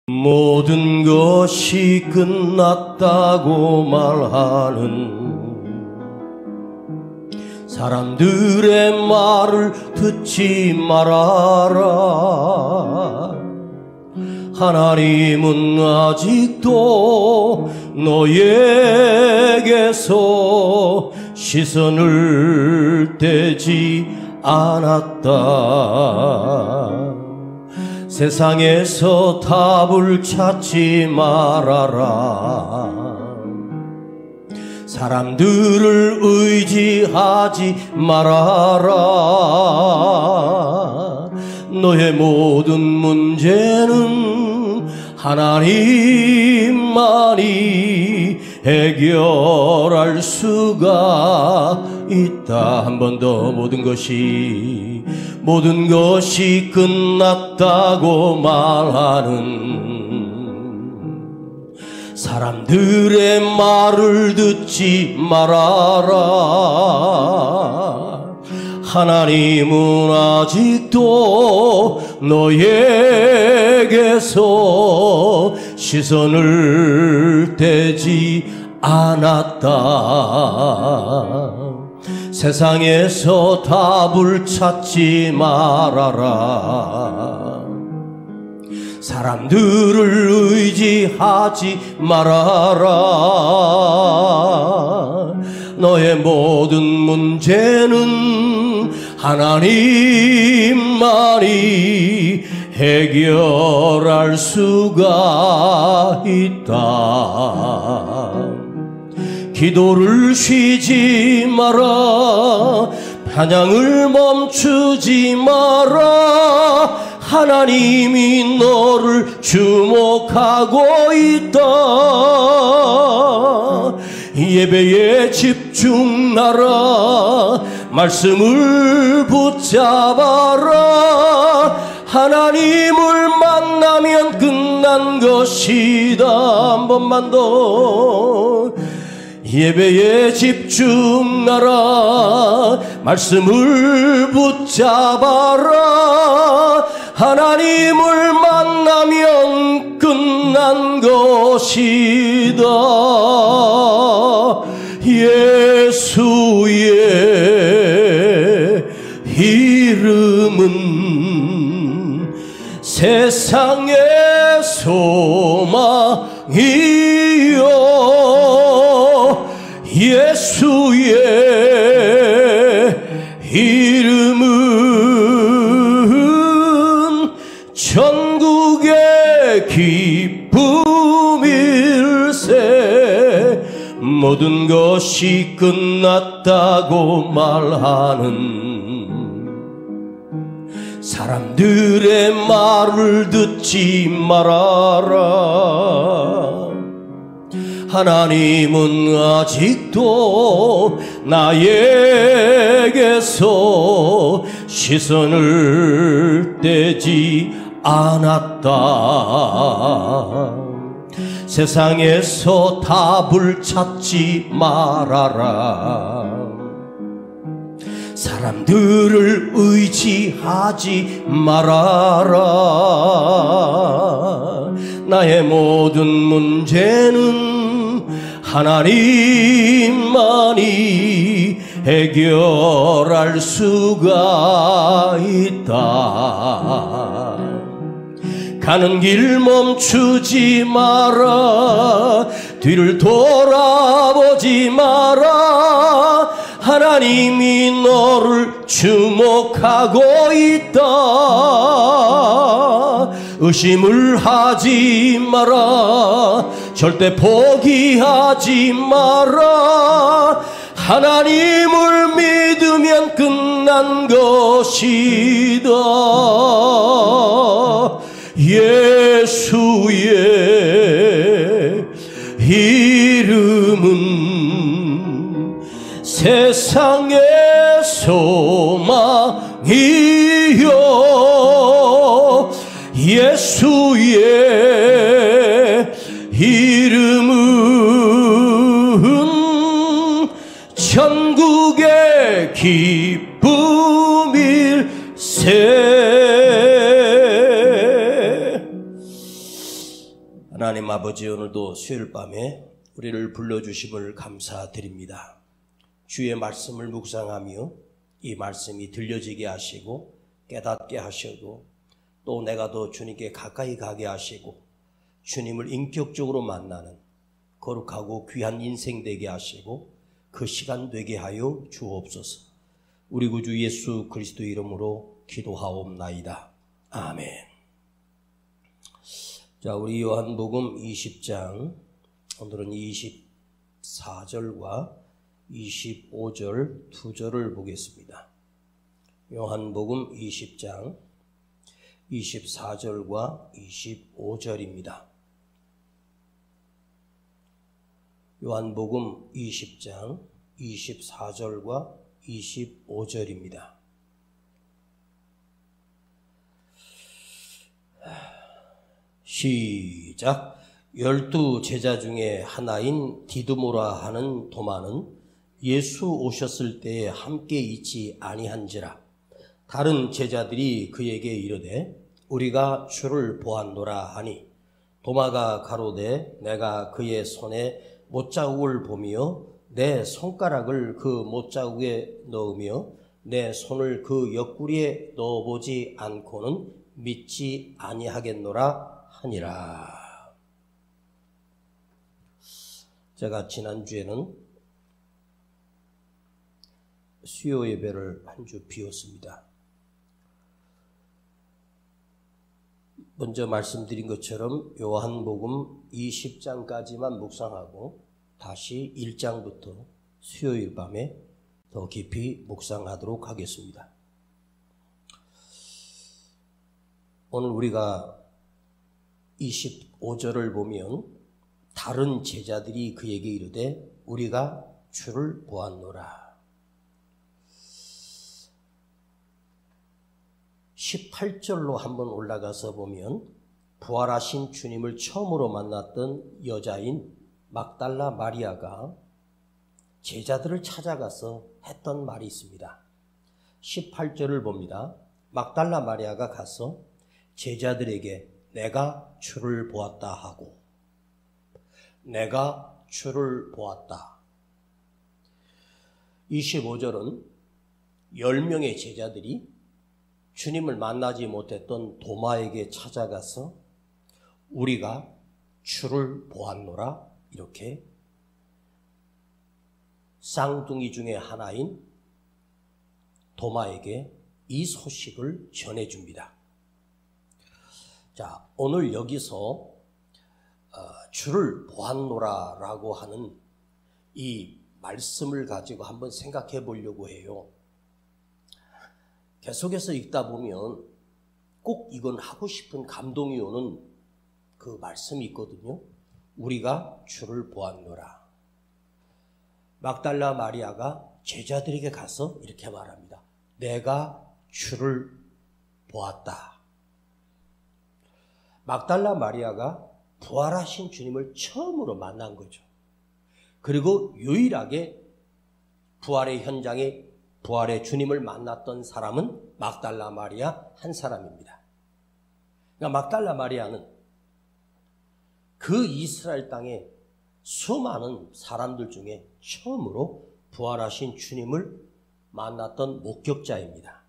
모든 것이 끝났다고 말하는 사람들의 말을 듣지 말아라. 하나님은 아직도 너에게서 시선을 떼지 않았다. 세상에서 답을 찾지 말아라. 사람들을 의지하지 말아라. 너의 모든 문제는 하나님만이 해결할 수가 있다. 한 번 더. 모든 것이 끝났다고 말하는 사람들의 말을 듣지 말아라. 하나님은 아직도 너에게서 시선을 떼지 않았다. 세상에서 답을 찾지 말아라. 사람들을 의지하지 말아라. 너의 모든 문제는 하나님만이 해결할 수가 있다. 기도를 쉬지 마라. 찬양을 멈추지 마라. 하나님이 너를 주목하고 있다. 예배에 집중하라. 말씀을 붙잡아라. 하나님을 만나면 끝난 것이다. 한 번만 더. 예배에 집중하라. 말씀을 붙잡아라. 하나님을 만나면 끝난 것이다. 예수의 이름은 세상의 소망이요. 예수의 이름은 전국의 기쁨일세. 모든 것이 끝났다고 말하는 사람들의 말을 듣지 말아라. 하나님은 아직도 나에게서 시선을 떼지 않았다. 세상에서 답을 찾지 말아라. 사람들을 의지하지 말아라. 나의 모든 문제는 하나님만이 해결할 수가 있다. 가는 길 멈추지 마라. 뒤를 돌아보지 마라. 하나님이 너를 주목하고 있다. 의심을 하지 마라. 절대 포기하지 마라. 하나님을 믿으면 끝난 것이다. 예수의 이름은 세상의 소망이요. 예수의 이름은 전국의 기쁨일세. 하나님 아버지, 오늘도 수요일 밤에 우리를 불러주심을 감사드립니다. 주의 말씀을 묵상하며 이 말씀이 들려지게 하시고 깨닫게 하시고 또 내가 더 주님께 가까이 가게 하시고 주님을 인격적으로 만나는 거룩하고 귀한 인생 되게 하시고 그 시간 되게 하여 주옵소서. 우리 구주 예수 그리스도 이름으로 기도하옵나이다. 아멘. 자, 우리 요한복음 20장, 오늘은 24절과 25절 두 절을 보겠습니다. 요한복음 20장 24절과 25절입니다. 요한복음 20장 24절과 25절입니다. 시작. 12 제자 중에 하나인 디두모라 하는 도마는 예수 오셨을 때에 함께 있지 아니한지라. 다른 제자들이 그에게 이르되 우리가 주를 보았노라 하니, 도마가 가로되 내가 그의 손에 못자국을 보며 내 손가락을 그 못자국에 넣으며 내 손을 그 옆구리에 넣어보지 않고는 믿지 아니하겠노라 하니라. 제가 지난주에는 수요 예배를 한 주 비웠습니다. 먼저 말씀드린 것처럼 요한복음 20장까지만 묵상하고 다시 1장부터 수요일 밤에 더 깊이 묵상하도록 하겠습니다. 오늘 우리가 25절을 보면 다른 제자들이 그에게 이르되 우리가 주를 보았노라. 18절로 한번 올라가서 보면 부활하신 주님을 처음으로 만났던 여자인 막달라 마리아가 제자들을 찾아가서 했던 말이 있습니다. 18절을 봅니다. 막달라 마리아가 가서 제자들에게 내가 주를 보았다 하고, 내가 주를 보았다. 25절은 10명의 제자들이 주님을 만나지 못했던 도마에게 찾아가서 우리가 주를 보았노라, 이렇게 쌍둥이 중에 하나인 도마에게 이 소식을 전해줍니다. 자, 오늘 여기서 주를 보았노라 라고 하는 이 말씀을 가지고 한번 생각해 보려고 해요. 계속해서 읽다 보면 꼭 이건 하고 싶은 감동이 오는 그 말씀이 있거든요. 우리가 주를 보았노라. 막달라 마리아가 제자들에게 가서 이렇게 말합니다. 내가 주를 보았다. 막달라 마리아가 부활하신 주님을 처음으로 만난 거죠. 그리고 유일하게 부활의 현장에 부활의 주님을 만났던 사람은 막달라 마리아 한 사람입니다. 그러니까 막달라 마리아는 그 이스라엘 땅에 수많은 사람들 중에 처음으로 부활하신 주님을 만났던 목격자입니다.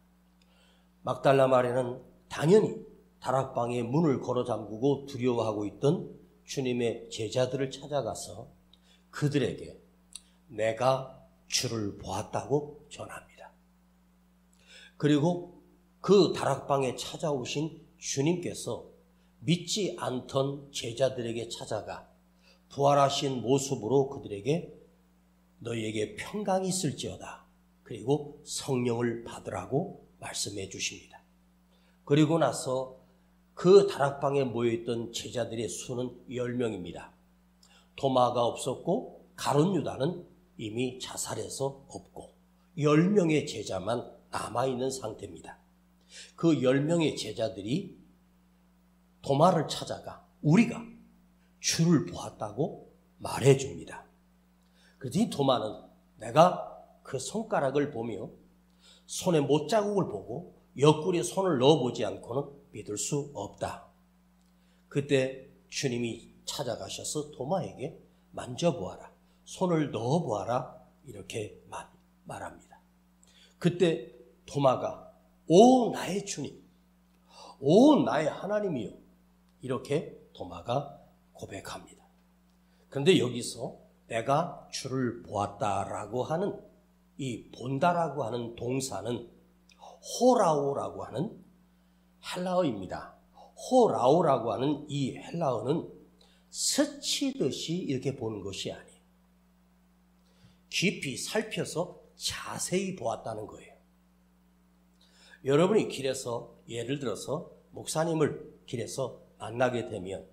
막달라 마리아는 당연히 다락방에 문을 걸어 잠그고 두려워하고 있던 주님의 제자들을 찾아가서 그들에게 내가 주를 보았다고 전합니다. 그리고 그 다락방에 찾아오신 주님께서 믿지 않던 제자들에게 찾아가 부활하신 모습으로 그들에게 너희에게 평강이 있을지어다. 그리고 성령을 받으라고 말씀해 주십니다. 그리고 나서 그 다락방에 모여있던 제자들의 수는 10명입니다. 도마가 없었고 가룟 유다는 이미 자살해서 없고 10명의 제자만 남아있는 상태입니다. 그 10명의 제자들이 도마를 찾아가 우리가 주를 보았다고 말해줍니다. 그랬더니 도마는 내가 그 손가락을 보며 손에 못자국을 보고 옆구리에 손을 넣어보지 않고는 믿을 수 없다. 그때 주님이 찾아가셔서 도마에게 만져보아라, 손을 넣어보아라, 이렇게 말합니다. 그때 도마가 오 나의 주님, 오 나의 하나님이요, 이렇게 도마가 고백합니다. 그런데 여기서 내가 주를 보았다라고 하는 이 본다라고 하는 동사는 호라오라고 하는 헬라어입니다. 호라오라고 하는 이 헬라어는 스치듯이 이렇게 보는 것이 아니에요. 깊이 살펴서 자세히 보았다는 거예요. 여러분이 길에서, 예를 들어서 목사님을 길에서 만나게 되면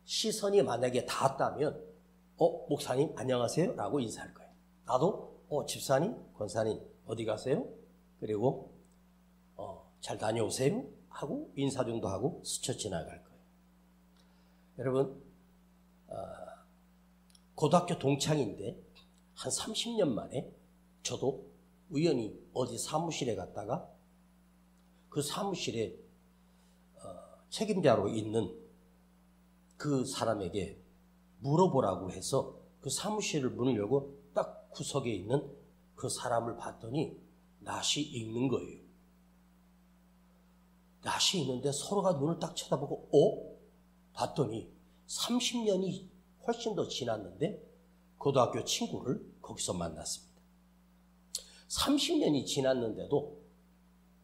시선이 만약에 닿았다면 목사님 안녕하세요 라고 인사할 거예요. 나도 집사님, 권사님 어디 가세요? 그리고 잘 다녀오세요 하고 인사 정도 하고 스쳐 지나갈 거예요. 여러분, 고등학교 동창인데 한 30년 만에 저도 우연히 어디 사무실에 갔다가 그 사무실에 책임자로 있는 그 사람에게 물어보라고 해서 그 사무실을 문을 열고 딱 구석에 있는 그 사람을 봤더니 낯이 익는 거예요. 낯이 있는데 서로가 눈을 딱 쳐다보고 봤더니 30년이 훨씬 더 지났는데 고등학교 친구를 거기서 만났습니다. 30년이 지났는데도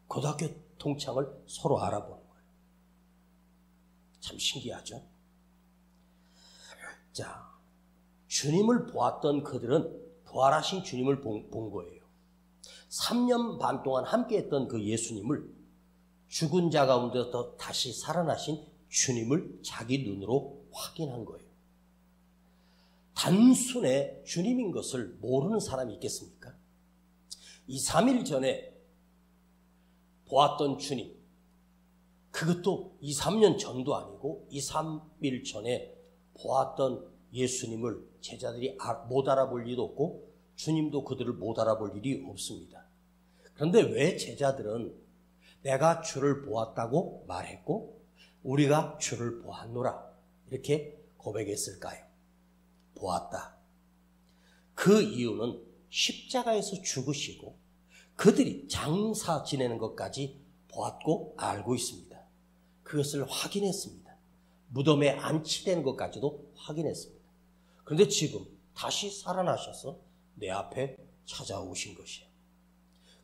고등학교 동창을 서로 알아보는 거예요. 참 신기하죠? 자, 주님을 보았던 그들은 부활하신 주님을 본 거예요. 3년 반 동안 함께했던 그 예수님을, 죽은 자 가운데서 다시 살아나신 주님을 자기 눈으로 확인한 거예요. 단순히 주님인 것을 모르는 사람이 있겠습니까? 2, 3일 전에 보았던 주님, 그것도 2, 3년 전도 아니고 2, 3일 전에 보았던 예수님을 제자들이 못 알아볼 리도 없고 주님도 그들을 못 알아볼 일이 없습니다. 그런데 왜 제자들은 내가 주를 보았다고 말했고 우리가 주를 보았노라 이렇게 고백했을까요? 보았다. 그 이유는 십자가에서 죽으시고 그들이 장사 지내는 것까지 보았고 알고 있습니다. 그것을 확인했습니다. 무덤에 안치되는 것까지도 확인했습니다. 그런데 지금 다시 살아나셔서 내 앞에 찾아오신 것이에요.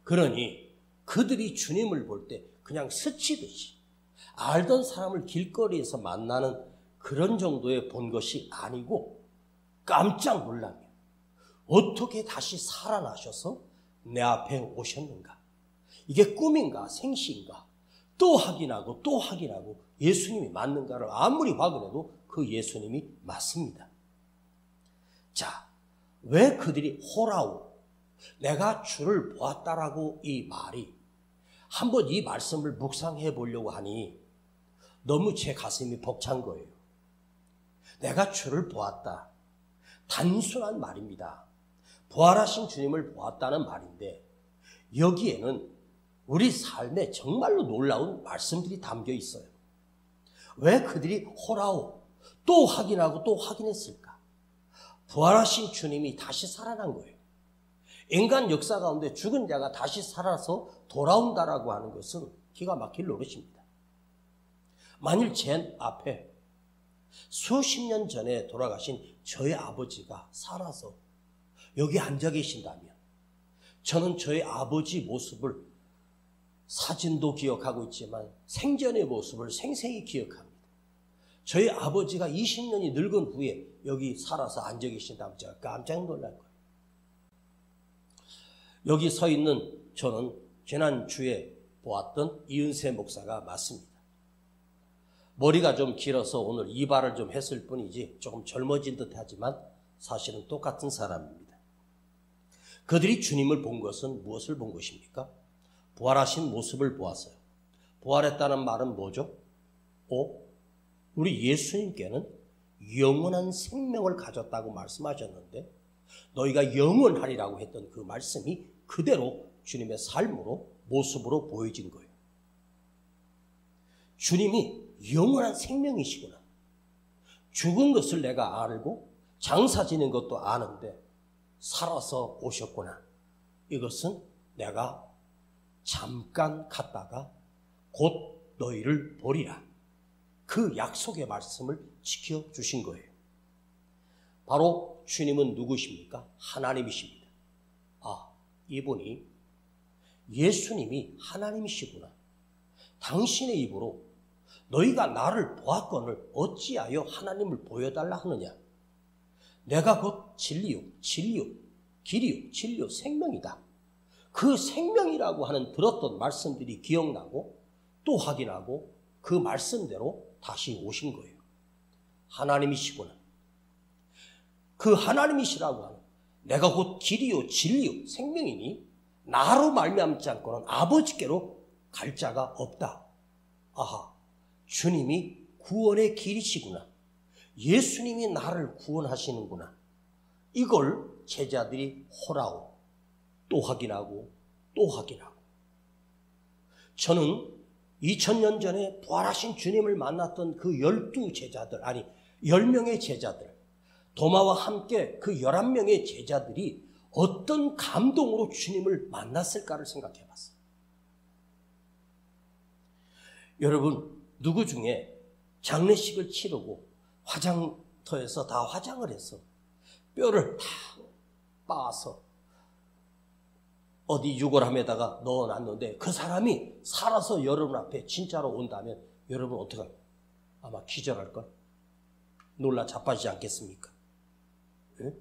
그러니 그들이 주님을 볼 때 그냥 스치듯이 알던 사람을 길거리에서 만나는 그런 정도의 본 것이 아니고 깜짝 놀라며 어떻게 다시 살아나셔서 내 앞에 오셨는가? 이게 꿈인가 생시인가? 또 확인하고 또 확인하고 예수님이 맞는가를 아무리 확인해도 그 예수님이 맞습니다. 자, 왜 그들이 호라오, 내가 주를 보았다라고 이 말이 한번 이 말씀을 묵상해 보려고 하니 너무 제 가슴이 벅찬 거예요. 내가 주를 보았다. 단순한 말입니다. 부활하신 주님을 보았다는 말인데 여기에는 우리 삶에 정말로 놀라운 말씀들이 담겨 있어요. 왜 그들이 호라오, 또 확인하고 또 확인했을까? 부활하신 주님이 다시 살아난 거예요. 인간 역사 가운데 죽은 자가 다시 살아서 돌아온다라고 하는 것은 기가 막힐 노릇입니다. 만일 제 앞에 수십 년 전에 돌아가신 저희 아버지가 살아서 여기 앉아 계신다면 저는 저희 아버지 모습을 사진도 기억하고 있지만 생전의 모습을 생생히 기억합니다. 저희 아버지가 20년이 늙은 후에 여기 살아서 앉아 계신다면 제가 깜짝 놀랄 거예요. 여기 서 있는 저는 지난주에 보았던 이은세 목사가 맞습니다. 머리가 좀 길어서 오늘 이발을 좀 했을 뿐이지 조금 젊어진 듯 하지만 사실은 똑같은 사람입니다. 그들이 주님을 본 것은 무엇을 본 것입니까? 부활하신 모습을 보았어요. 부활했다는 말은 뭐죠? 우리 예수님께는 영원한 생명을 가졌다고 말씀하셨는데 너희가 영원하리라고 했던 그 말씀이 그대로 주님의 삶으로 모습으로 보여진 거예요. 주님이 영원한 생명이시구나. 죽은 것을 내가 알고 장사 지는 것도 아는데 살아서 오셨구나. 이것은 내가 잠깐 갔다가 곧 너희를 보리라. 그 약속의 말씀을 지켜주신 거예요. 바로 주님은 누구십니까? 하나님이십니다. 아, 이분이 예수님이 하나님이시구나. 당신의 입으로 너희가 나를 보았거늘 어찌하여 하나님을 보여달라 하느냐. 내가 곧 진리요, 길이요, 진리요, 생명이다. 그 생명이라고 하는 들었던 말씀들이 기억나고 또 확인하고 그 말씀대로 다시 오신 거예요. 하나님이시구나. 그 하나님이시라고 하는 내가 곧 길이요, 진리요, 생명이니 나로 말미암지 않고는 아버지께로 갈 자가 없다. 아하, 주님이 구원의 길이시구나. 예수님이 나를 구원하시는구나. 이걸 제자들이 호라오 또 확인하고 또 확인하고. 저는 2000년 전에 부활하신 주님을 만났던 그 10명의 제자들, 도마와 함께 그 11명의 제자들이 어떤 감동으로 주님을 만났을까를 생각해 봤어요. 여러분, 누구 중에 장례식을 치르고 화장터에서 다 화장을 해서 뼈를 다 빻아서 어디 유골함에다가 넣어놨는데 그 사람이 살아서 여러분 앞에 진짜로 온다면 여러분 어떡할까요? 아마 기절할걸? 놀라 자빠지지 않겠습니까? 네?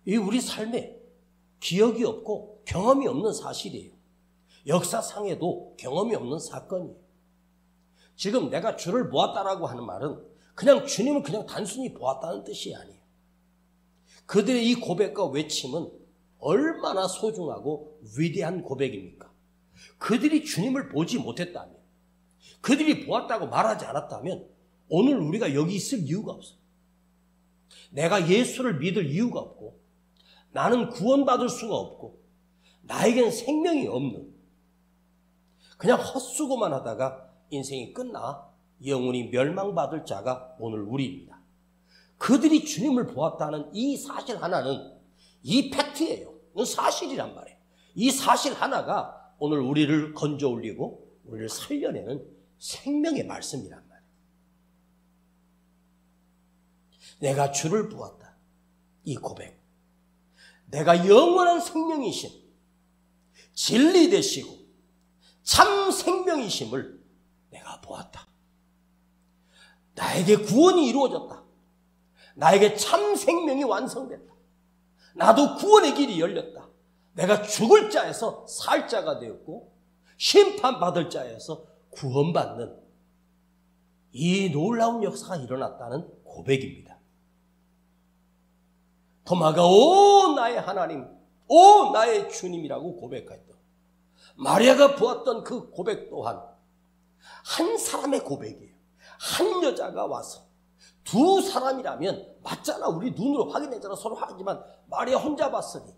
이 우리 삶에 기억이 없고 경험이 없는 사실이에요. 역사상에도 경험이 없는 사건이에요. 지금 내가 주를 보았다라고 하는 말은 그냥 주님을 그냥 단순히 보았다는 뜻이 아니에요. 그들의 이 고백과 외침은 얼마나 소중하고 위대한 고백입니까? 그들이 주님을 보지 못했다면, 그들이 보았다고 말하지 않았다면 오늘 우리가 여기 있을 이유가 없어요. 내가 예수를 믿을 이유가 없고 나는 구원받을 수가 없고 나에겐 생명이 없는, 그냥 헛수고만 하다가 인생이 끝나 영원히 멸망받을 자가 오늘 우리입니다. 그들이 주님을 보았다는 이 사실 하나는 이 팩트예요. 이건 사실이란 말이에요. 이 사실 하나가 오늘 우리를 건져 올리고 우리를 살려내는 생명의 말씀이란 말이에요. 내가 주를 보았다. 이 고백. 내가 영원한 생명이신 진리 되시고 참 생명이심을 내가 보았다. 나에게 구원이 이루어졌다. 나에게 참 생명이 완성됐다. 나도 구원의 길이 열렸다. 내가 죽을 자에서 살 자가 되었고 심판받을 자에서 구원받는 이 놀라운 역사가 일어났다는 고백입니다. 도마가 오 나의 하나님, 오 나의 주님이라고 고백했다. 마리아가 보았던 그 고백 또한 한 사람의 고백이에요. 한 여자가 와서, 두 사람이라면 맞잖아, 우리 눈으로 확인했잖아, 서로 하지만 마리아 혼자 봤으니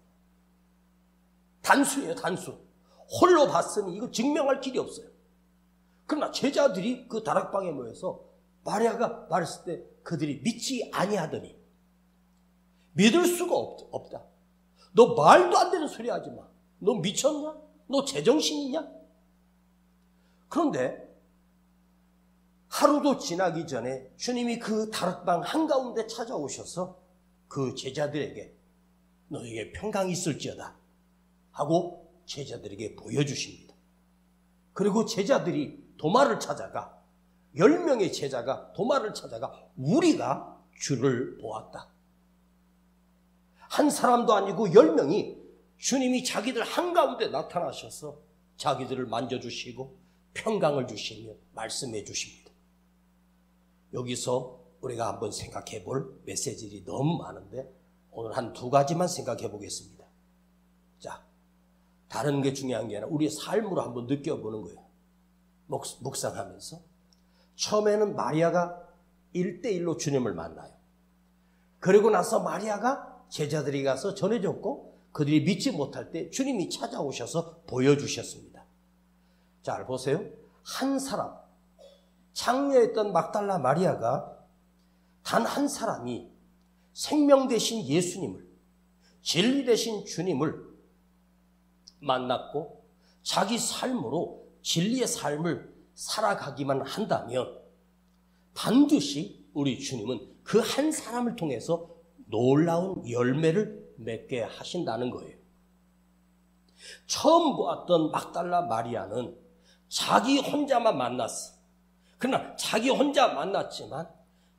단수예요, 단수. 홀로 봤으니 이거 증명할 길이 없어요. 그러나 제자들이 그 다락방에 모여서 마리아가 말했을 때 그들이 믿지 아니하더니, 믿을 수가 없다. 너 말도 안 되는 소리 하지 마. 너 미쳤냐? 너 제정신이냐? 그런데 하루도 지나기 전에 주님이 그 다락방 한가운데 찾아오셔서 그 제자들에게 너에게 평강이 있을지어다 하고 제자들에게 보여주십니다. 그리고 제자들이 도마를 찾아가, 10명의 제자가 도마를 찾아가 우리가 주를 보았다. 한 사람도 아니고 10명이 주님이 자기들 한가운데 나타나셔서 자기들을 만져주시고 평강을 주시며 말씀해 주십니다. 여기서 우리가 한번 생각해 볼 메시지들이 너무 많은데 오늘 한 두 가지만 생각해 보겠습니다. 자, 다른 게 중요한 게 아니라 우리의 삶으로 한번 느껴보는 거예요. 묵상하면서. 처음에는 마리아가 1대1로 주님을 만나요. 그리고 나서 마리아가 제자들이 가서 전해줬고 그들이 믿지 못할 때 주님이 찾아오셔서 보여주셨습니다. 잘 보세요. 한 사람, 장녀였던 막달라 마리아가 단 한 사람이 생명 되신 예수님을, 진리 되신 주님을 만났고 자기 삶으로 진리의 삶을 살아가기만 한다면 반드시 우리 주님은 그 한 사람을 통해서 놀라운 열매를 맺게 하신다는 거예요. 처음 보았던 막달라 마리아는 자기 혼자만 만났어. 그러나 자기 혼자 만났지만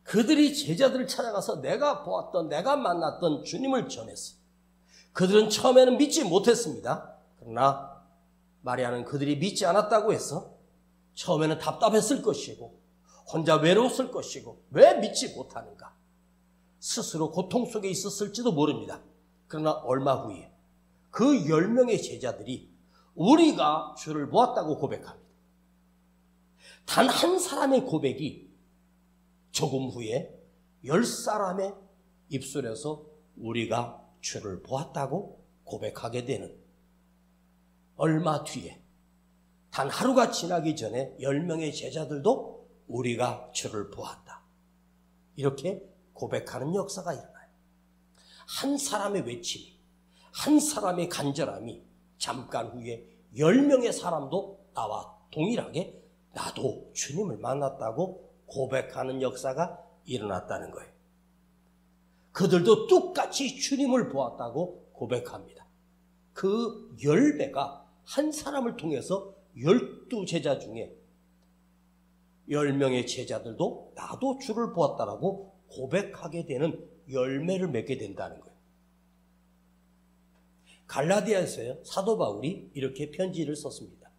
그들이 제자들을 찾아가서 내가 보았던, 내가 만났던 주님을 전했어. 그들은 처음에는 믿지 못했습니다. 그러나 마리아는 그들이 믿지 않았다고 해서 처음에는 답답했을 것이고 혼자 외로웠을 것이고 왜 믿지 못하는가? 스스로 고통 속에 있었을지도 모릅니다. 그러나 얼마 후에 그 10명의 제자들이 우리가 주를 보았다고 고백합니다. 단 한 사람의 고백이 조금 후에 10사람의 입술에서 우리가 주를 보았다고 고백하게 되는, 얼마 뒤에 단 하루가 지나기 전에 10명의 제자들도 우리가 주를 보았다, 이렇게 고백하는 역사가 일어나요. 한 사람의 외침이, 한 사람의 간절함이 잠깐 후에 10명의 사람도 나와 동일하게 나도 주님을 만났다고 고백하는 역사가 일어났다는 거예요. 그들도 똑같이 주님을 보았다고 고백합니다. 그 열매가 한 사람을 통해서 12제자 중에 10명의 제자들도 나도 주를 보았다라고 고백하게 되는 열매를 맺게 된다는 거예요. 갈라디아에서요, 사도 바울이 이렇게 편지를 썼습니다.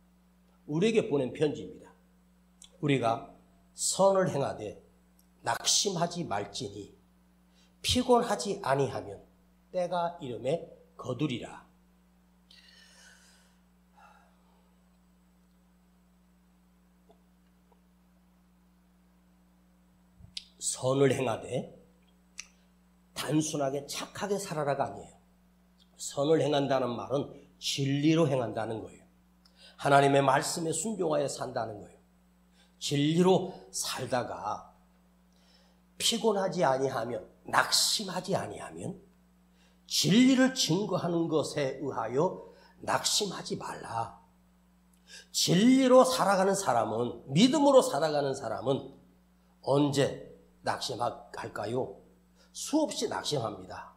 우리에게 보낸 편지입니다. 우리가 선을 행하되 낙심하지 말지니 피곤하지 아니하면 때가 이름에 거두리라. 선을 행하되 단순하게 착하게 살아라가 아니에요. 선을 행한다는 말은 진리로 행한다는 거예요. 하나님의 말씀에 순종하여 산다는 거예요. 진리로 살다가 피곤하지 아니하면, 낙심하지 아니하면 진리를 증거하는 것에 의하여 낙심하지 말라. 진리로 살아가는 사람은, 믿음으로 살아가는 사람은 언제 낙심할까요? 수없이 낙심합니다.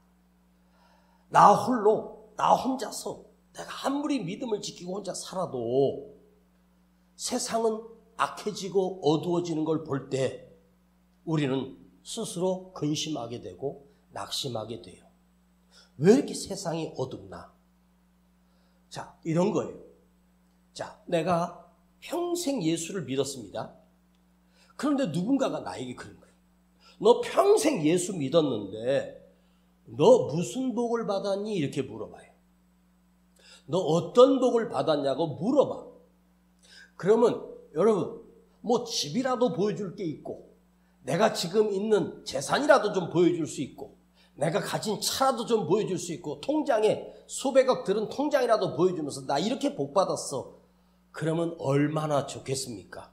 나 홀로, 나 혼자서 내가 아무리 믿음을 지키고 혼자 살아도 세상은 악해지고 어두워지는 걸 볼 때 우리는 스스로 근심하게 되고 낙심하게 돼요. 왜 이렇게 세상이 어둡나? 자, 이런 거예요. 자, 내가 평생 예수를 믿었습니다. 그런데 누군가가 나에게 그런 거예요. 너 평생 예수 믿었는데 너 무슨 복을 받았니? 이렇게 물어봐요. 너 어떤 복을 받았냐고 물어봐. 그러면 여러분, 뭐 집이라도 보여줄 게 있고, 내가 지금 있는 재산이라도 좀 보여줄 수 있고, 내가 가진 차라도 좀 보여줄 수 있고, 통장에 수백억 들은 통장이라도 보여주면서 나 이렇게 복 받았어. 그러면 얼마나 좋겠습니까?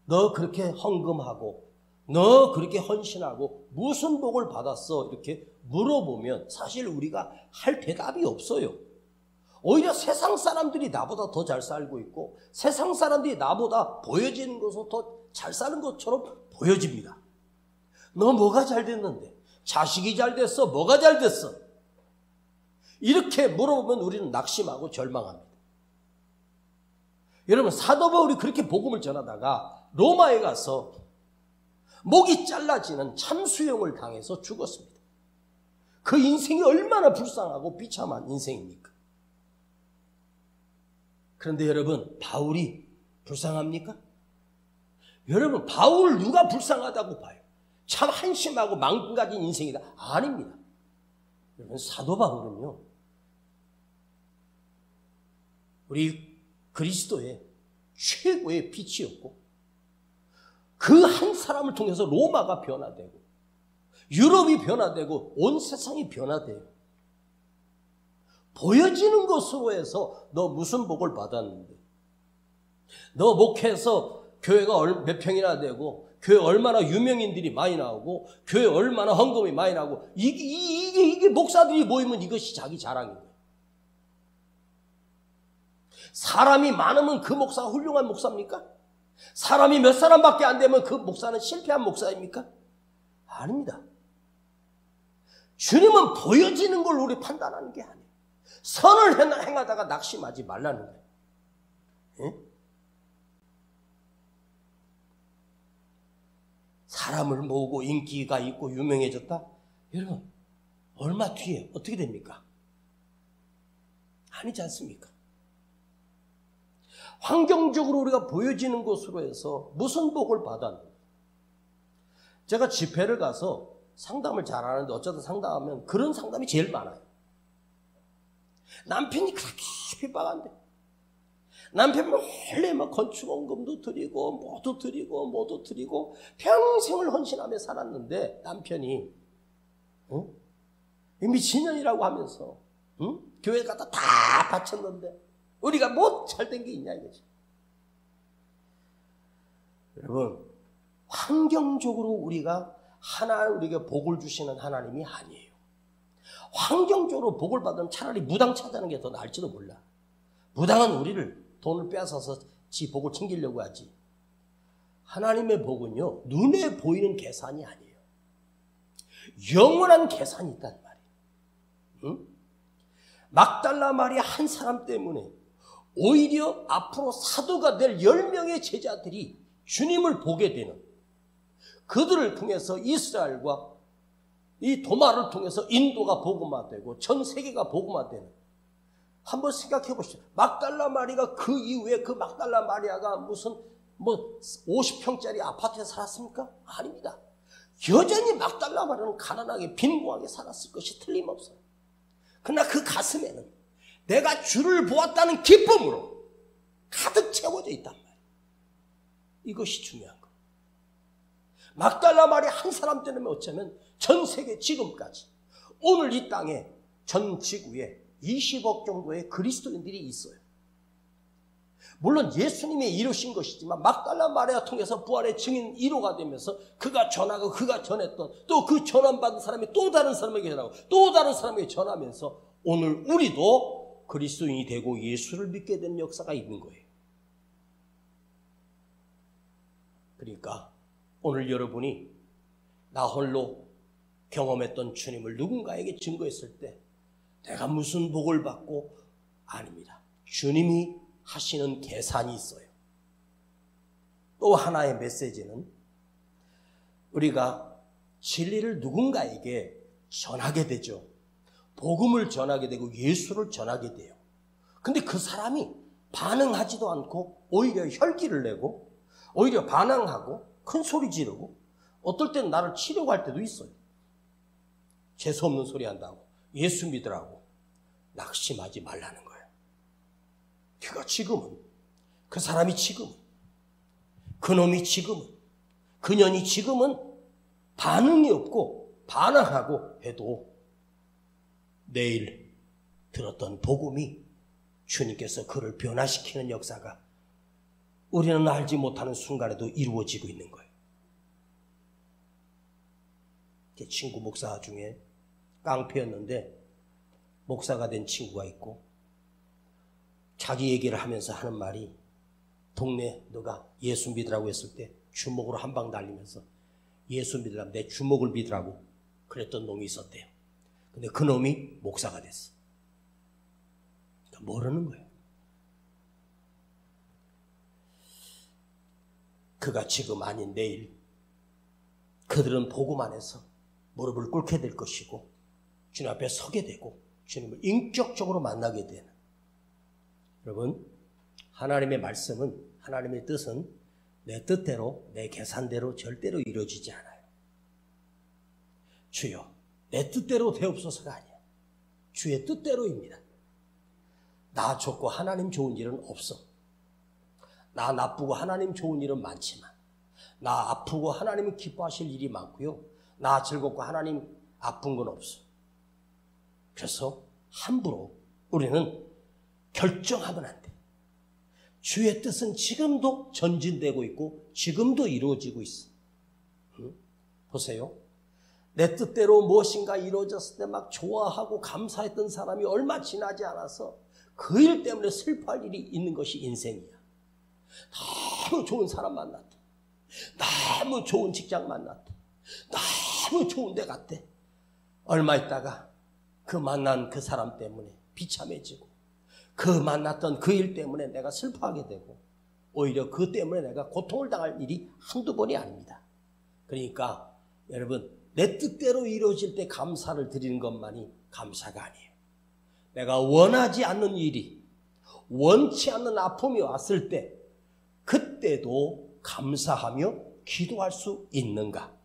너 그렇게 헌금하고, 너 그렇게 헌신하고 무슨 복을 받았어? 이렇게 물어보면 사실 우리가 할 대답이 없어요. 오히려 세상 사람들이 나보다 더 잘 살고 있고 세상 사람들이 나보다 보여지는 것으로 더 잘 사는 것처럼 보여집니다. 너 뭐가 잘 됐는데? 자식이 잘 됐어? 뭐가 잘 됐어? 이렇게 물어보면 우리는 낙심하고 절망합니다. 여러분, 사도 바울이 그렇게 복음을 전하다가 로마에 가서 목이 잘라지는 참수형을 당해서 죽었습니다. 그 인생이 얼마나 불쌍하고 비참한 인생입니까? 그런데 여러분, 바울이 불쌍합니까? 여러분, 바울 누가 불쌍하다고 봐요? 참 한심하고 망가진 인생이다. 아닙니다. 여러분, 사도 바울은요, 우리 그리스도의 최고의 빛이었고 그 한 사람을 통해서 로마가 변화되고 유럽이 변화되고 온 세상이 변화돼요. 보여지는 것으로 해서 너 무슨 복을 받았는데, 너 목회해서 교회가 몇 평이나 되고, 교회 얼마나 유명인들이 많이 나오고, 교회 얼마나 헌금이 많이 나오고, 이게 목사들이 모이면 이것이 자기 자랑인 거예요. 사람이 많으면 그 목사가 훌륭한 목사입니까? 사람이 몇 사람밖에 안 되면 그 목사는 실패한 목사입니까? 아닙니다. 주님은 보여지는 걸 우리 판단하는 게 아니에요. 선을 행하다가 낙심하지 말라는 거예요. 예? 사람을 모으고 인기가 있고 유명해졌다? 여러분, 얼마 뒤에 어떻게 됩니까? 아니지 않습니까? 환경적으로 우리가 보여지는 것으로 해서 무슨 복을 받았는가? 제가 집회를 가서 상담을 잘하는데 어쩌다 상담하면 그런 상담이 제일 많아요. 남편이 그렇게 핍박한데 남편 몰래 막 건축원금도 드리고 뭐도 드리고 평생을 헌신하며 살았는데 남편이 미친년이라고 하면서 교회 갖다 다 바쳤는데 우리가 뭐 잘된 게 있냐 이거지. 여러분, 환경적으로 우리가 우리에게 복을 주시는 하나님이 아니에요. 환경적으로 복을 받으면 차라리 무당 찾아는 게 더 나을지도 몰라. 무당은 우리를 돈을 빼앗아서 지 복을 챙기려고 하지. 하나님의 복은요, 눈에 보이는 계산이 아니에요. 영원한 계산이 있단 말이에요. 응? 막달라 마리아 한 사람 때문에 오히려 앞으로 사도가 될 10명의 제자들이 주님을 보게 되는, 그들을 통해서 이스라엘과 이 도마를 통해서 인도가 복음화되고 전 세계가 복음화되는, 한번 생각해 보시죠. 막달라 마리아가 그 이후에 그 막달라 마리아가 무슨 50평짜리 아파트에 살았습니까? 아닙니다. 여전히 막달라 마리아는 가난하게 빈곤하게 살았을 것이 틀림없어요. 그러나 그 가슴에는 내가 주를 보았다는 기쁨으로 가득 채워져 있단 말이에요. 이것이 중요한 거예요. 막달라 마리아 한 사람 때문에 어쩌면 전 세계 지금까지 오늘 이 땅에 전 지구에 20억 정도의 그리스도인들이 있어요. 물론 예수님이 이루신 것이지만 막달라 마리아 통해서 부활의 증인 1호가 되면서 그가 전하고 그가 전했던, 또 그 전함받은 사람이 또 다른 사람에게 전하고 또 다른 사람에게 전하면서 오늘 우리도 그리스도인이 되고 예수를 믿게 된 역사가 있는 거예요. 그러니까 오늘 여러분이 나 홀로 경험했던 주님을 누군가에게 증거했을 때 내가 무슨 복을 받고, 아닙니다. 주님이 하시는 계산이 있어요. 또 하나의 메시지는 우리가 진리를 누군가에게 전하게 되죠. 복음을 전하게 되고 예수를 전하게 돼요. 근데 그 사람이 반응하지도 않고 오히려 혈기를 내고 오히려 반항하고 큰 소리 지르고 어떨 때는 나를 치려고 할 때도 있어요. 재수없는 소리 한다고, 예수 믿으라고. 낙심하지 말라는 거예요. 그가 지금은, 그 사람이 지금은, 그놈이 지금은, 그년이 지금은 반응이 없고 반항하고 해도 내일 들었던 복음이 주님께서 그를 변화시키는 역사가 우리는 알지 못하는 순간에도 이루어지고 있는 거예요. 제 친구 목사 중에 깡패였는데 목사가 된 친구가 있고, 자기 얘기를 하면서 하는 말이, 동네 너가 예수 믿으라고 했을 때 주먹으로 한 방 날리면서 예수 믿으라면 내 주먹을 믿으라고 그랬던 놈이 있었대요. 근데 그 놈이 목사가 됐어. 그러니까 모르는 거예요. 그가 지금 아닌 내일 그들은 복음 안에서 무릎을 꿇게 될 것이고 주님 앞에 서게 되고 주님을 인격적으로 만나게 되는, 여러분, 하나님의 말씀은, 하나님의 뜻은 내 뜻대로 내 계산대로 절대로 이루어지지 않아요. 주여 내 뜻대로 되옵소서가 아니야. 주의 뜻대로입니다. 나 좋고 하나님 좋은 일은 없어. 나 나쁘고 하나님 좋은 일은 많지만 나 아프고 하나님은 기뻐하실 일이 많고요, 나 즐겁고 하나님 아픈 건 없어. 그래서 함부로 우리는 결정하면 안 돼. 주의 뜻은 지금도 전진되고 있고 지금도 이루어지고 있어. 보세요. 내 뜻대로 무엇인가 이루어졌을 때 막 좋아하고 감사했던 사람이 얼마 지나지 않아서 그 일 때문에 슬퍼할 일이 있는 것이 인생이야. 너무 좋은 사람 만났다. 너무 좋은 직장 만났다. 너무 좋은 데 갔대. 얼마 있다가 그 만난 그 사람 때문에 비참해지고 그 만났던 그 일 때문에 내가 슬퍼하게 되고 오히려 그 때문에 내가 고통을 당할 일이 한두 번이 아닙니다. 그러니까 여러분, 내 뜻대로 이루어질 때 감사를 드리는 것만이 감사가 아니에요. 내가 원하지 않는 일이, 원치 않는 아픔이 왔을 때 그때도 감사하며 기도할 수 있는가?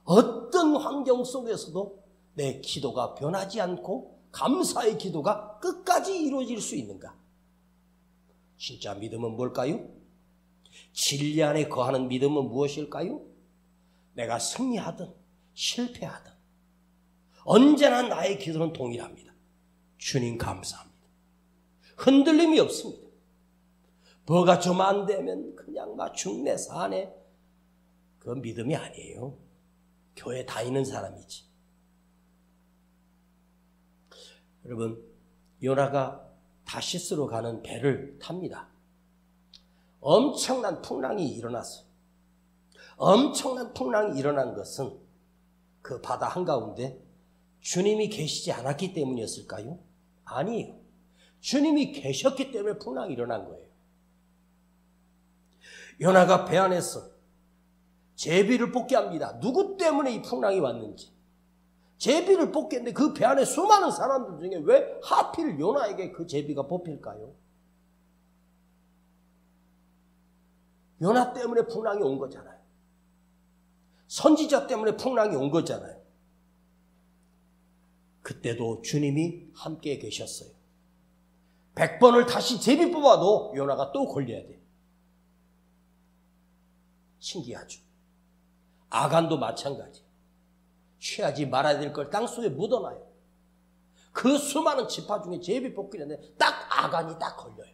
어떤 환경 속에서도 내 기도가 변하지 않고 감사의 기도가 끝까지 이루어질 수 있는가? 진짜 믿음은 뭘까요? 진리 안에 거하는 믿음은 무엇일까요? 내가 승리하든 실패하든 언제나 나의 기도는 동일합니다. 주님 감사합니다. 흔들림이 없습니다. 뭐가 좀 안 되면 그냥 막 죽네 사네. 그건 믿음이 아니에요. 교회 다니는 사람이지. 여러분, 요나가 다시스로 가는 배를 탑니다. 엄청난 풍랑이 일어났어요. 엄청난 풍랑이 일어난 것은 그 바다 한가운데 주님이 계시지 않았기 때문이었을까요? 아니에요. 주님이 계셨기 때문에 풍랑이 일어난 거예요. 요나가 배 안에서 제비를 뽑게 합니다. 누구 때문에 이 풍랑이 왔는지. 제비를 뽑겠는데 그 배 안에 수많은 사람들 중에 왜 하필 요나에게 그 제비가 뽑힐까요? 요나 때문에 풍랑이 온 거잖아요. 선지자 때문에 풍랑이 온 거잖아요. 그때도 주님이 함께 계셨어요. 100번을 다시 제비 뽑아도 요나가 또 걸려야 돼요. 신기하죠. 아간도 마찬가지. 취하지 말아야 될 걸 땅속에 묻어놔요. 그 수많은 지파 중에 제비 뽑기는데 딱 아간이 딱 걸려요.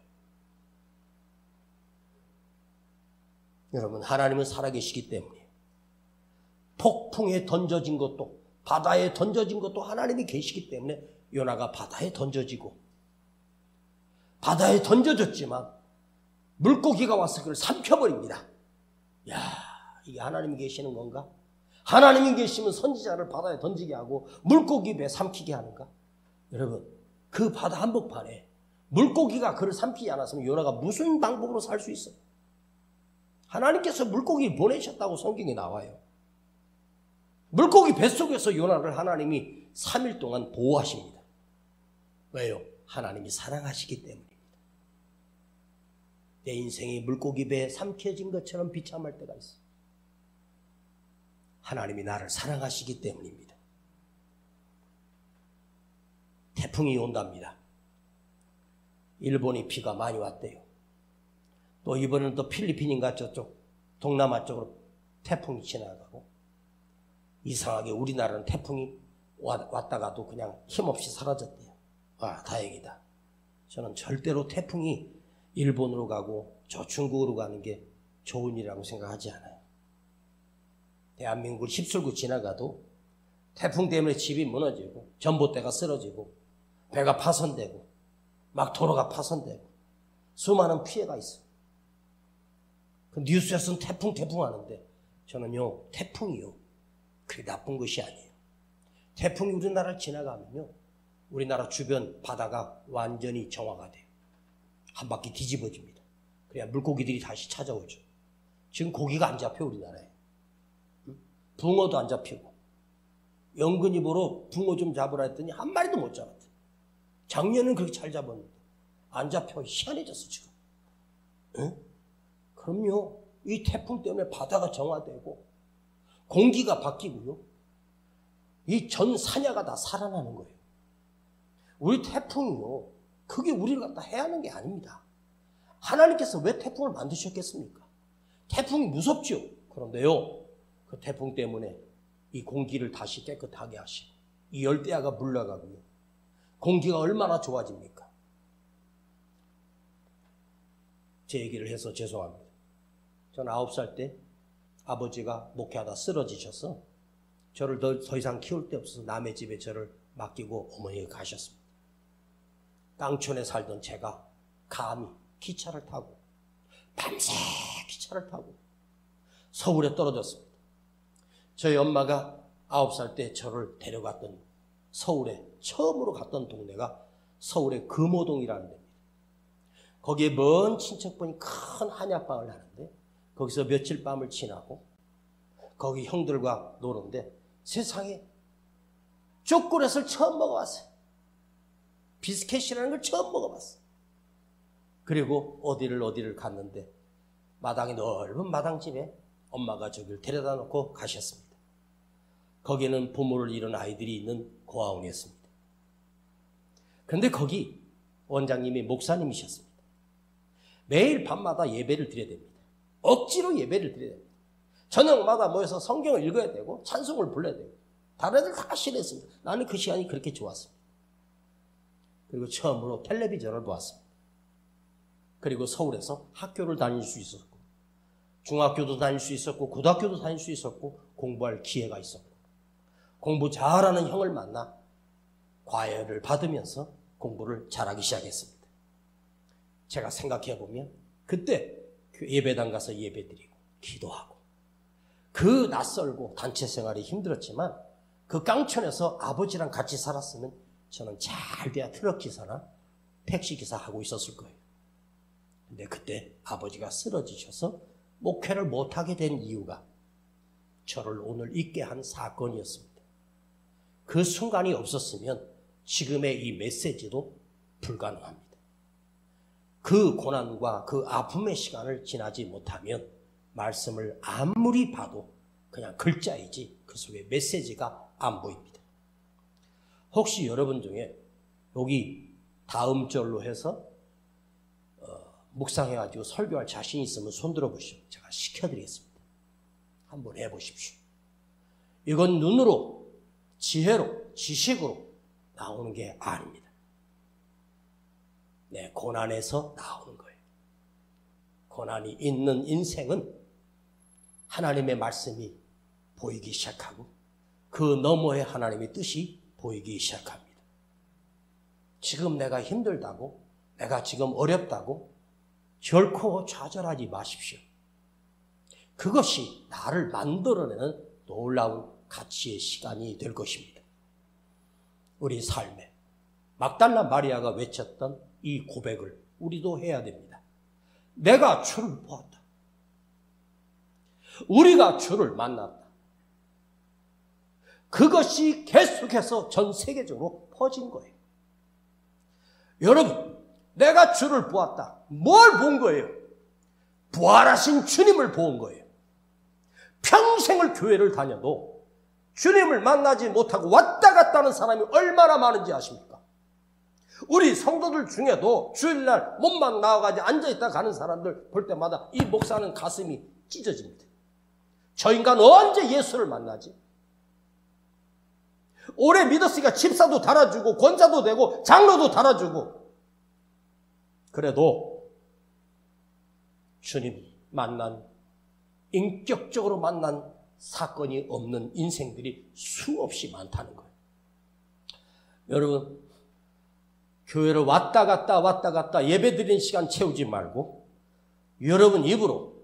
여러분, 하나님은 살아계시기 때문에 폭풍에 던져진 것도 바다에 던져진 것도 하나님이 계시기 때문에 요나가 바다에 던져지고 바다에 던져졌지만 물고기가 와서 그걸 삼켜버립니다. 야, 이게 하나님이 계시는 건가? 하나님이 계시면 선지자를 바다에 던지게 하고 물고기 배 삼키게 하는가? 여러분, 그 바다 한복판에 물고기가 그를 삼키지 않았으면 요나가 무슨 방법으로 살 수 있어요? 하나님께서 물고기를 보내셨다고 성경에 나와요. 물고기 뱃속에서 요나를 하나님이 3일 동안 보호하십니다. 왜요? 하나님이 사랑하시기 때문입니다. 내 인생이 물고기 배에 삼켜진 것처럼 비참할 때가 있어. 하나님이 나를 사랑하시기 때문입니다. 태풍이 온답니다. 일본이 비가 많이 왔대요. 또 이번에는 또 필리핀인가 저쪽 동남아 쪽으로 태풍이 지나가고 이상하게 우리나라는 태풍이 왔다가도 그냥 힘없이 사라졌대요. 아, 다행이다. 저는 절대로 태풍이 일본으로 가고 저 중국으로 가는 게 좋은 일이라고 생각하지 않아요. 대한민국을 휩쓸고 지나가도 태풍 때문에 집이 무너지고 전봇대가 쓰러지고 배가 파손되고 막 도로가 파손되고 수많은 피해가 있어요. 그 뉴스에서는 태풍 하는데 저는요, 태풍이요, 그게 나쁜 것이 아니에요. 태풍이 우리나라를 지나가면요, 우리나라 주변 바다가 완전히 정화가 돼요. 한 바퀴 뒤집어집니다. 그래야 물고기들이 다시 찾아오죠. 지금 고기가 안 잡혀, 우리나라에. 붕어도 안 잡히고. 연근히 보러 붕어 좀 잡으라 했더니 한 마리도 못 잡았대. 작년은 그렇게 잘 잡았는데 안 잡혀. 희한해졌어 지금. 응? 그럼요, 이 태풍 때문에 바다가 정화되고 공기가 바뀌고요, 이 전 산야가 다 살아나는 거예요. 우리 태풍이요, 그게 우리를 갖다 해하는 게 아닙니다. 하나님께서 왜 태풍을 만드셨겠습니까? 태풍이 무섭죠. 그런데요, 그 태풍 때문에 이 공기를 다시 깨끗하게 하시고 이 열대야가 물러가고요, 공기가 얼마나 좋아집니까? 제 얘기를 해서 죄송합니다. 저는 9살 때 아버지가 목회하다 쓰러지셔서 저를 더 이상 키울 데 없어서 남의 집에 저를 맡기고 어머니가 가셨습니다. 깡촌에 살던 제가 감히 기차를 타고 밤새 기차를 타고 서울에 떨어졌습니다. 저희 엄마가 9살 때 저를 데려갔던 서울에 처음으로 갔던 동네가 서울의 금호동이라는 데입니다. 거기에 먼 친척분이 큰 한약방을 하는데 거기서 며칠 밤을 지나고 거기 형들과 노는데 세상에 초콜릿을 처음 먹어봤어요. 비스켓이라는 걸 처음 먹어봤어요. 그리고 어디를 갔는데 마당이 넓은 마당집에 엄마가 저를 데려다 놓고 가셨습니다. 거기는 부모를 잃은 아이들이 있는 고아원이었습니다. 그런데 거기 원장님이 목사님이셨습니다. 매일 밤마다 예배를 드려야 됩니다. 억지로 예배를 드려야 됩니다. 저녁마다 모여서 성경을 읽어야 되고 찬송을 불러야 되고 다른 애들 다 싫어했습니다. 나는 그 시간이 그렇게 좋았습니다. 그리고 처음으로 텔레비전을 보았습니다. 그리고 서울에서 학교를 다닐 수 있었고 중학교도 다닐 수 있었고 고등학교도 다닐 수 있었고 공부할 기회가 있었고 공부 잘하는 형을 만나 과외를 받으면서 공부를 잘하기 시작했습니다. 제가 생각해보면 그때 예배당 가서 예배드리고 기도하고 그 낯설고 단체 생활이 힘들었지만 그 깡촌에서 아버지랑 같이 살았으면 저는 잘 돼야 트럭기사나 택시기사 하고 있었을 거예요. 근데 그때 아버지가 쓰러지셔서 목회를 못하게 된 이유가 저를 오늘 있게 한 사건이었습니다. 그 순간이 없었으면 지금의 이 메시지도 불가능합니다. 그 고난과 그 아픔의 시간을 지나지 못하면 말씀을 아무리 봐도 그냥 글자이지 그 속에 메시지가 안 보입니다. 혹시 여러분 중에 여기 다음 절로 해서 묵상해가지고 설교할 자신이 있으면 손 들어보시오. 제가 시켜드리겠습니다. 한번 해보십시오. 이건 눈으로, 지혜로, 지식으로 나오는 게 아닙니다. 내 고난에서 나오는 거예요. 고난이 있는 인생은 하나님의 말씀이 보이기 시작하고 그 너머에 하나님의 뜻이 보이기 시작합니다. 지금 내가 힘들다고, 내가 지금 어렵다고 결코 좌절하지 마십시오. 그것이 나를 만들어내는 놀라운 가치의 시간이 될 것입니다. 우리 삶에 막달라 마리아가 외쳤던 이 고백을 우리도 해야 됩니다. 내가 주를 보았다. 우리가 주를 만났다. 그것이 계속해서 전 세계적으로 퍼진 거예요. 여러분, 내가 주를 보았다. 뭘 본 거예요? 부활하신 주님을 본 거예요. 평생을 교회를 다녀도 주님을 만나지 못하고 왔다 갔다 하는 사람이 얼마나 많은지 아십니까? 우리 성도들 중에도 주일날 몸만 나와가지고 앉아있다 가는 사람들 볼 때마다 이 목사는 가슴이 찢어집니다. 저 인간 언제 예수를 만나지? 오래 믿었으니까 집사도 달아주고 권사도 되고 장로도 달아주고 그래도 주님 만난 인격적으로 만난 사건이 없는 인생들이 수없이 많다는 거예요. 여러분 교회를 왔다 갔다 예배드리는 시간 채우지 말고 여러분 입으로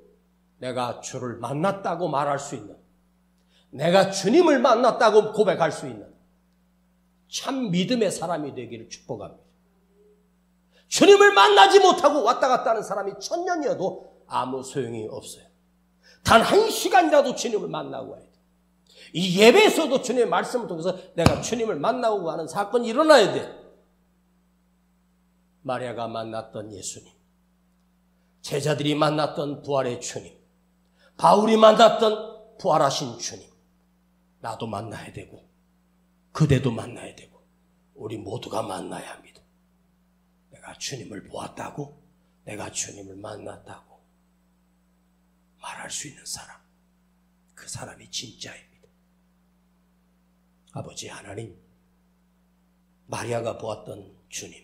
내가 주를 만났다고 말할 수 있는 내가 주님을 만났다고 고백할 수 있는 참 믿음의 사람이 되기를 축복합니다. 주님을 만나지 못하고 왔다 갔다 하는 사람이 1000년이어도 아무 소용이 없어요. 단 1시간이라도 주님을 만나고 와야 돼요. 이 예배에서도 주님의 말씀을 통해서 내가 주님을 만나고 하는 사건이 일어나야 돼요. 마리아가 만났던 예수님, 제자들이 만났던 부활의 주님, 바울이 만났던 부활하신 주님, 나도 만나야 되고 그대도 만나야 되고 우리 모두가 만나야 합니다. 내가 주님을 보았다고 내가 주님을 만났다고 말할 수 있는 사람, 그 사람이 진짜입니다. 아버지 하나님, 마리아가 보았던 주님,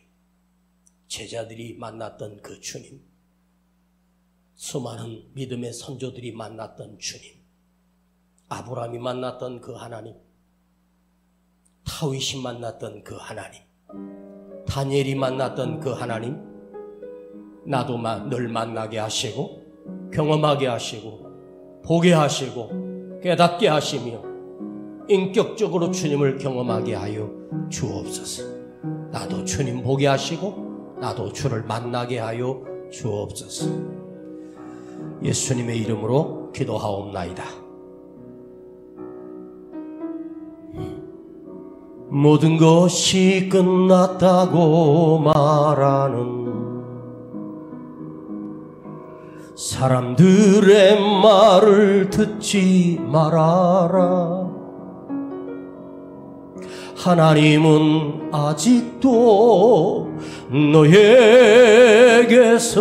제자들이 만났던 그 주님, 수많은 믿음의 선조들이 만났던 주님, 아브라함이 만났던 그 하나님, 다윗이 만났던 그 하나님, 다니엘이 만났던 그 하나님, 나도 늘 만나게 하시고 경험하게 하시고 보게 하시고 깨닫게 하시며 인격적으로 주님을 경험하게 하여 주옵소서. 나도 주님 보게 하시고 나도 주를 만나게 하여 주옵소서. 예수님의 이름으로 기도하옵나이다. 모든 것이 끝났다고 말하는 사람들의 말을 듣지 말아라. 하나님은 아직도 너에게서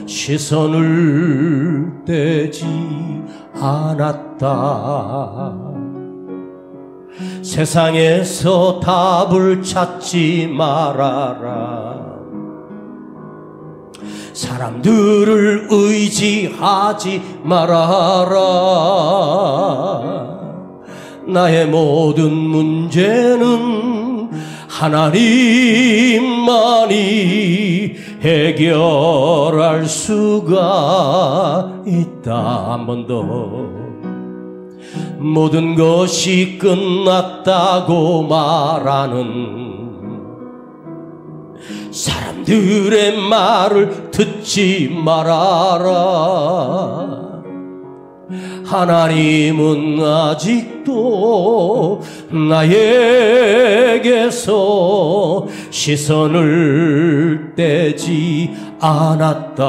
시선을 떼지 않았다. 세상에서 답을 찾지 말아라. 사람들을 의지하지 말아라. 나의 모든 문제는 하나님만이 해결할 수가 있다. 한 번 더. 모든 것이 끝났다고 말하는 사람들의 말을 듣지 말아라. 하나님은 아직도 나에게서 시선을 떼지 않았다.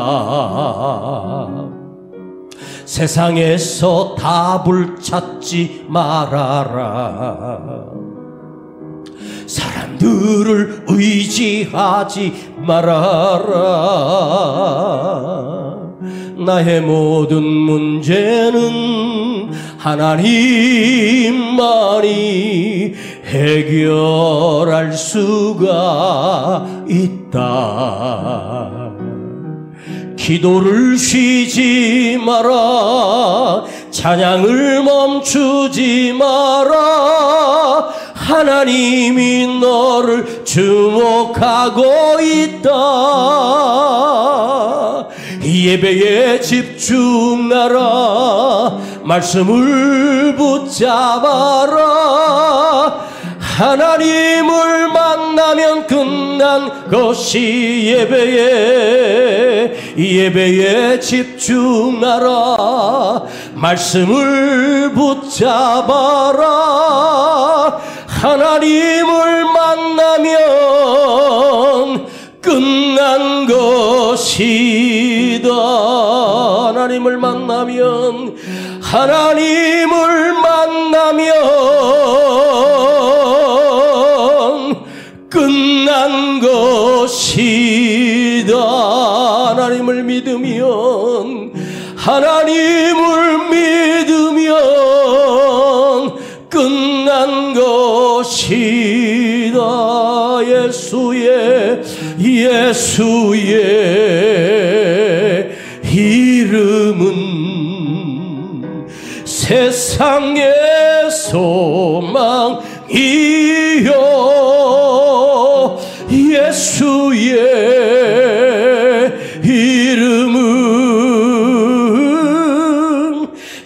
세상에서 답을 찾지 말아라. 사람들을 의지하지 말아라. 나의 모든 문제는 하나님만이 해결할 수가 있다. 기도를 쉬지 마라. 찬양을 멈추지 마라. 하나님이 너를 주목하고 있다. 예배에 집중하라. 말씀을 붙잡아라. 하나님을 만나면 끝난 것이 예배에 집중하라. 말씀을 붙잡아라. 하나님을 만나면 끝난 것이다. 하나님을 만나면 끝난 것이다. 하나님을 믿으면 끝난 것이다. 예수의 이름은 세상의 소망이요. 예수의 이름은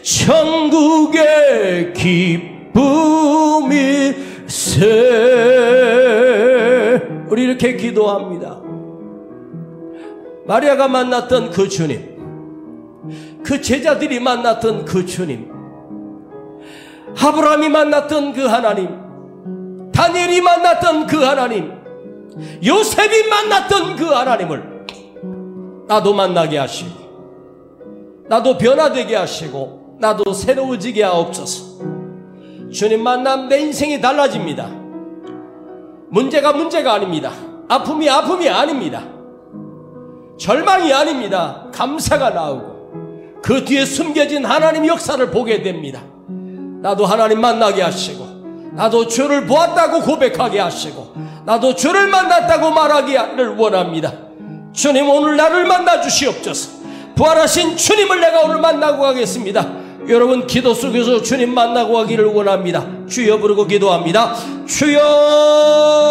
천국의 기쁨일세. 우리 이렇게 기도합니다. 마리아가 만났던 그 주님, 그 제자들이 만났던 그 주님, 아브라함이 만났던 그 하나님, 다니엘이 만났던 그 하나님, 요셉이 만났던 그 하나님을 나도 만나게 하시고 나도 변화되게 하시고 나도 새로워지게 하옵소서. 주님 만나면 내 인생이 달라집니다. 문제가 아닙니다. 아픔이 아닙니다. 절망이 아닙니다. 감사가 나오고 그 뒤에 숨겨진 하나님 역사를 보게 됩니다. 나도 하나님 만나게 하시고 나도 주를 보았다고 고백하게 하시고 나도 주를 만났다고 말하기를 원합니다. 주님 오늘 나를 만나 주시옵소서. 부활하신 주님을 내가 오늘 만나고 가겠습니다. 여러분 기도 속에서 주님 만나고 가기를 원합니다. 주여 부르고 기도합니다. 주여.